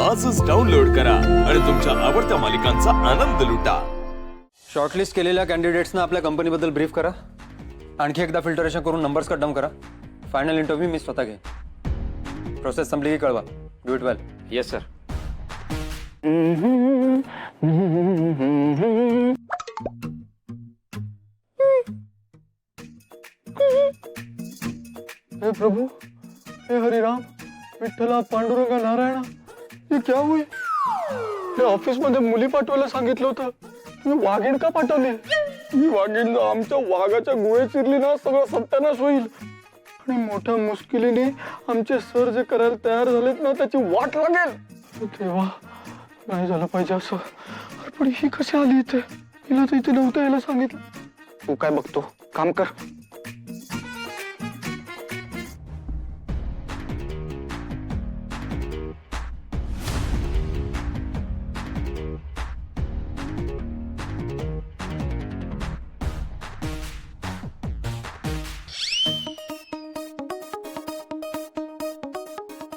आजच डाउनलोड करा आणि तुमच्या आवडत्या मालिकांचा आनंद लुटा। शॉर्टलिस्ट केलेल्या कॅन्डिडेट्सना आपल्या कंपनीबद्दल ब्रीफ करा। आणखी एकदा फिल्टरेशन करून नंबर्स कट डाऊन करा। फायनल इंटरव्ह्यू मी स्वतः घेईन। प्रोसेस संपली की कळवा। Do it well. Yes sir. हे प्रभु, हे हरिराम, विठ्ठला, पांडुरंगा, नारायणा, हे क्या हुई? हे ऑफिस मध्ये मुली पाठवायला सांगितलं होतं, तुम्ही वाघीण का पाठवली? ही वाघीण आमच्या वाघाच्या गुहे चिरली ना, सगळं सत्यानाश होईल। आणि मोठ्या मुश्किलीने आमचे सर जे करायला तयार झालेत ना, त्याची वाट लागेल। तेव्हा नाही झालं पाहिजे असं। पण ही कशी आली इथे? हिला तर इथे नव्हतं यायला सांगितलं। तू काय बघतो, काम कर।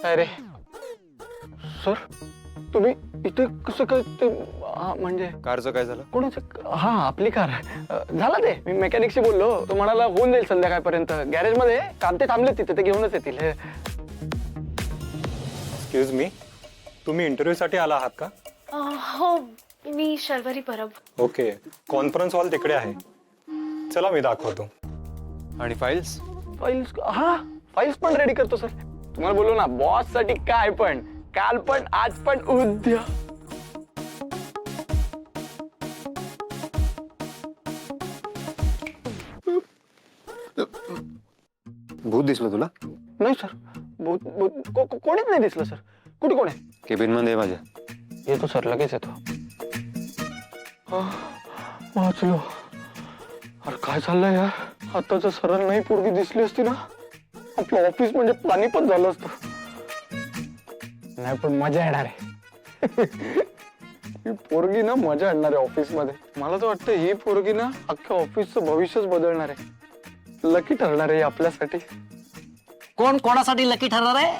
अरे सर, तुम्ही इथे कसं काय? ते म्हणजे कारचं काय झालं? कोणाचं? हा, आपली कार झाला ते। मी मेकॅनिकशी बोललो, तो म्हणाला होऊन जाईल संध्याकाळपर्यंत। गॅरेज मध्ये काम ते थांबले तिथे, ते घेऊनच येतील। एक्सक्यूज मी, तुम्ही इंटरव्ह्यू साठी आला आहात का? हो, मी Sharvari Parab. Okay, conference hall तिकडे आहे, चला मी दाखवतो। आणि फाइल्स? फाईल्स? हा, फाईल्स पण रेडी करतो सर। तुम्हाला बोललो ना, बॉस साठी काय पण, काल पण, आज पण, उद्या। भूत दिसलं तुला? नाही सर, कोणीच नाही दिसलं सर। कुठे कोण आहे? केबिन मध्ये माझ्या। येतो सर, लगेच येतो। वाचलो। अरे काय चाललंय यार? आता जर सरांना नाही पोरगी दिसली असती ना, आपलं ऑफिस म्हणजे पाणीपत झालं असतं। नाही पण मजा येणार आहे। ही पोरगी ना मजा आणणार आहे ऑफिस मध्ये। मला तर वाटतं ही पोरगी ना अख्ख्या ऑफिसचं भविष्यच बदलणार आहे। लकी ठरणार आहे आपल्यासाठी। कोण कोणासाठी लकी ठरणार आहे?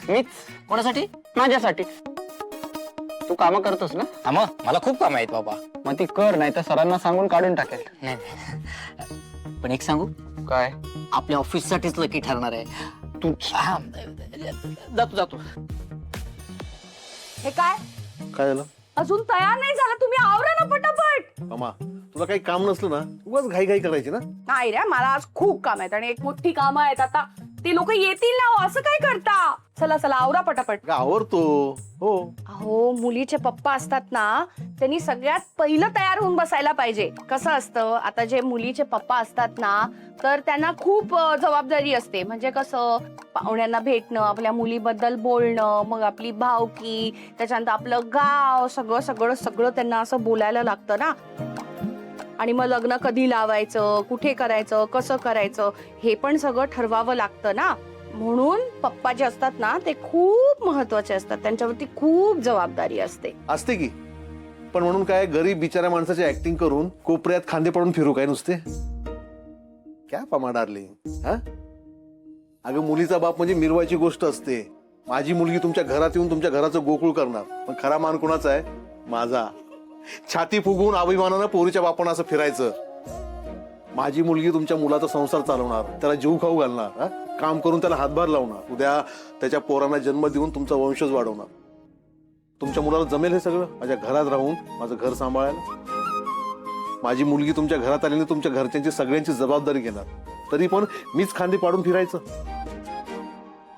मीच कोणासाठी? माझ्यासाठी। तू काम करतोस ना? हा, मग मला खूप काम आहेत बाबा। मग ती कर, नाही तर सरांना सांगून काढून टाकेल। नाही नाही. पण एक सांगू, काय? आपल्या ऑफिस साठीच लकी ठरणार आहे तू। हा, जातो जातो। हे काय काय झालं? अजून तयार नाही झाला? तुम्ही आवरा ना पटापट। मामा, तुला काही काम नसलं ना, उगाच घाई घाई करायची ना? नाही रे, मला आज खूप काम आहेत आणि एक मोठी काम आहेत। आता ते लोक येतील ना, हो, असं काय करता? चला चला आवरा पटापट। आवरतो हो। अहो, मुलीचे पप्पा असतात ना, त्यांनी सगळ्यात पहिलं तयार होऊन बसायला पाहिजे। कसं असतं, आता जे मुलीचे पप्पा असतात ना, तर त्यांना खूप जबाबदारी असते। म्हणजे कसं, पाहुण्यांना भेटणं, आपल्या मुलीबद्दल बोलणं, मग आपली भावकी, त्याच्यानंतर आपलं गाव, सगळं सगळं सगळं त्यांना असं बोलायला लागतं ना। आणि मग लग्न कधी लावायचं, कुठे करायचं, कसं करायचं, हे पण सगळं ठरवावं लागतं ना। म्हणून पप्पा जे असतात ना, ते खूप महत्वाचे असतात। त्यांच्यावरती खूप जबाबदारी असते। असते की, पण म्हणून काय गरीब बिचाऱ्या माणसाची ऍक्टिंग करून कोपऱ्यात खांदे पडून फिरू काय नुसते? क्या पमा डार्लिंग, हा? अगं, मुलीचा बाप म्हणजे मिरवायची गोष्ट असते। माझी मुलगी तुमच्या घरात येऊन तुमच्या घराचं गोकुळ करणार, पण खरा मान कोणाचा आहे? माझा। छाती फुगवून अभिमानानं पोरीच्या बापानं असं फिरायचं। माझी मुलगी तुमच्या मुलाचा संसार चालवणार, त्याला जीव खाऊ घालणार, काम करून त्याला हातभार लावणार, उद्या त्याच्या पोरांना जन्म देऊन तुमचा वंशज वाढवणार। तुमच्या मुलाला जमेल हे सगळं माझ्या घरात राहून माझं घर सांभाळायला? माझी मुलगी तुमच्या घरात आलेली तुमच्या घरच्यांची सगळ्यांची जबाबदारी घेणार, तरी पण मीच खांदे पाडून फिरायचं?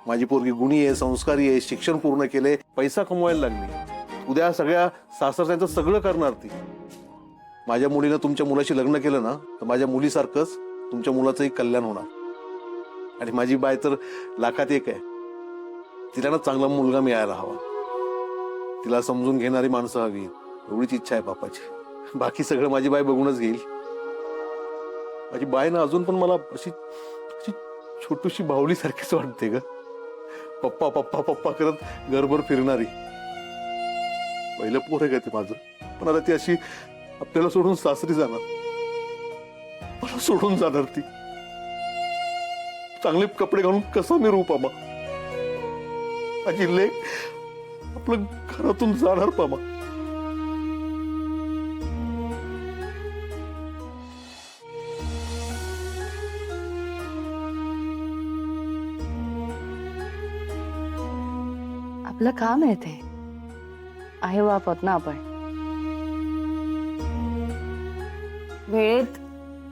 माझी पोरगी गुणी आहे, संस्कारी आहे, शिक्षण पूर्ण केले, पैसा कमवायला लागली, उद्या सगळ्या सासरच्यांचं सगळं करणार ती। माझ्या मुलीनं तुमच्या मुलाशी लग्न केलं ना, तर माझ्या मुलीसारखंच तुमच्या मुलाचंही कल्याण होणार। आणि माझी बाय तर लाखात एक आहे, तिला ना चांगला मुलगा मिळायला हवा, तिला समजून घेणारी माणसं हवी, एवढीच इच्छा आहे बापाची। बाकी सगळं माझी बाय बघूनच घेईल। माझी बाय ना अजून पण मला अशी अशी छोटीशी बाहुली सारखीच वाटते ग। पप्पा पप्पा पप्पा करत घरभर फिरणारी। पहिलं पोर आहे का ते माझं, पण आता ती अशी आपल्याला सोडून सासरी जाणार, मला सोडून जाणार ती। चांगले कपडे घालून कसं मी रूप आबा, माझी लेक आपलं घरातून जाणार पामा. आपलं काम आहे ते. आहे वापत ना आपण. वेळेत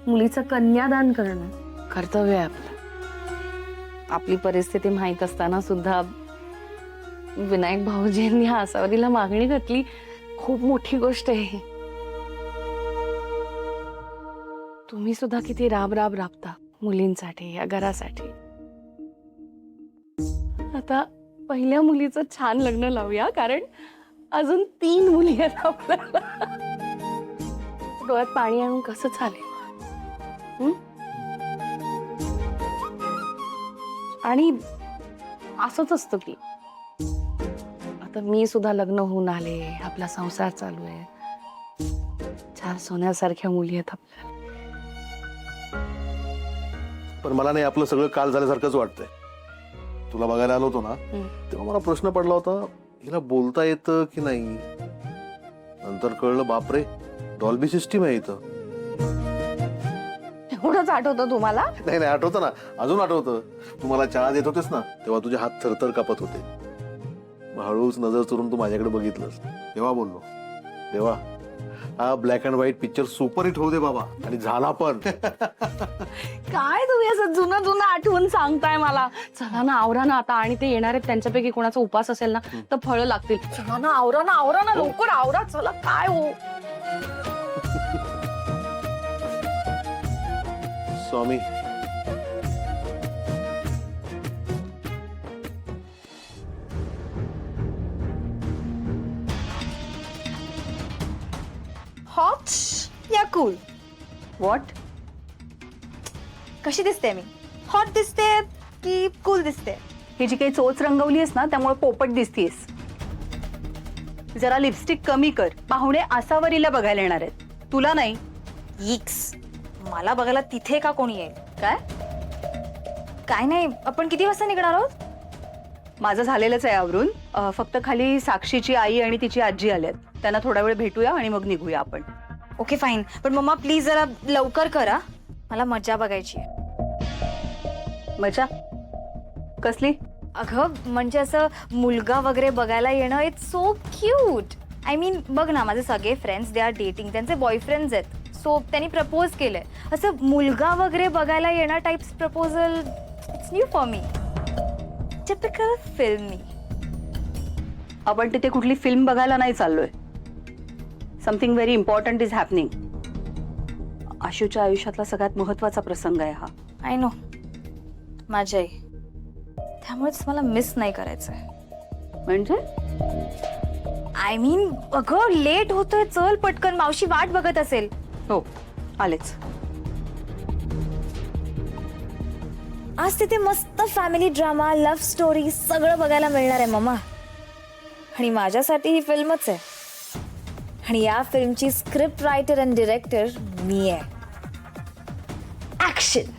मुलीचं कन्यादान करणं कर्तव्य आहे आपलं. आपली परिस्थिती माहीत असताना सुद्धा विनायक भाऊजींनी आसावरीला मागणी घातली, खूप मोठी गोष्ट आहे. तुम्ही सुद्धा किती राब राबता मुलींसाठी, या घरासाठी. आता पहिल्या मुलीचं छान लग्न लावूया, कारण अजून 3 मुली आहेत आपल्याला. डोळ्यात पाणी आणून कसं चालेल? आणि असंच असतं की आता मी सुद्धा लग्न होऊन आले, आपला संसार चालू आहे, 4 सोन्यासारख्या मुली आहेत आपल्याला. पण मला नाही, आपलं सगळं काल झाल्यासारखंच वाटतंय. तुला बघायला आलो होतो ना, तेव्हा मला प्रश्न पडला होता, हिला बोलता येतं की नाही. नंतर कळलं, बापरे, डॉल्बी सिस्टीम आहे इथं. एवढंच आठवतं तुम्हाला? नाही नाही, आठवतं ना, अजून आठवतं. तू मला चहा देत होतेस ना, तेव्हा तुझे हात थरथर कापत होते. मग हळूच नजर चोरून तू माझ्याकडे बघितलंस. तेव्हा बोललो, देवा, हा black and white picture super hit होऊ दे बाबा. आणि झाला पण. काय तुम्ही असं जुनं जुनं आठवून सांगताय मला? चला ना, आवरा ना आता. आणि ते येणार आहेत, त्यांच्यापैकी कोणाचा उपास असेल ना तर फळं लागतील. चला ना, आवरा ना, लवकर आवरा. चला, काय हो. स्वामी, हॉट या कूल? व्हॉट? कशी दिसते मी? हॉट दिसते की कूल दिसते? ही जी काही चोच रंगवलीस ना, त्यामुळे पोपट दिसतीयस. जरा लिपस्टिक कमी कर. पाहुणे आसावरीला बघायला येणार आहेत, तुला नाही. यिक्स, मला बघायला तिथे का कोणी येईल? काय नाही, आपण किती वाजता निघणार आहोत? माझं झालेलंच आहे आवरून. फक्त खाली साक्षीची आई आणि तिची आजी आल्यात. त्यांना थोडा वेळ भेटूया आणि मग निघूया आपण. ओके फाईन, पण मम्मा प्लीज जरा लवकर करा, मला मजा बघायची आहे. मजा कसली? अगं म्हणजे असं मुलगा वगैरे बघायला येणं, it's so cute. I mean बघ ना, माझे सगळे फ्रेंड्स, दे आर डेटिंग, त्यांचे बॉयफ्रेंड्स आहेत. सो त्यांनी प्रपोज केलंय. असं मुलगा वगैरे बघायला येणं types proposal, it's new for me. Typical फिल्मी. आपण तिथे कुठली फिल्म बघायला नाही चाललोय. Something very important is happening. आशूच्या आयुष्यातला सगळ्यात महत्वाचा प्रसंग आहे हा. आय नो, माझी आई. त्यामुळेच मला मिस नाही करायचंय. म्हणजे आय मीन अगं लेट होतोय, चल पटकन, मावशी वाट बघत असेल. हो, आलेच. आज तिथे मस्त फॅमिली ड्रामा, लव्ह स्टोरी सगळं बघायला मिळणार आहे मम्मा. आणि माझ्यासाठी ही फिल्मच आहे. आणि या फिल्मची स्क्रिप्ट रायटर आणि डिरेक्टर मी आहे. ऍक्शन.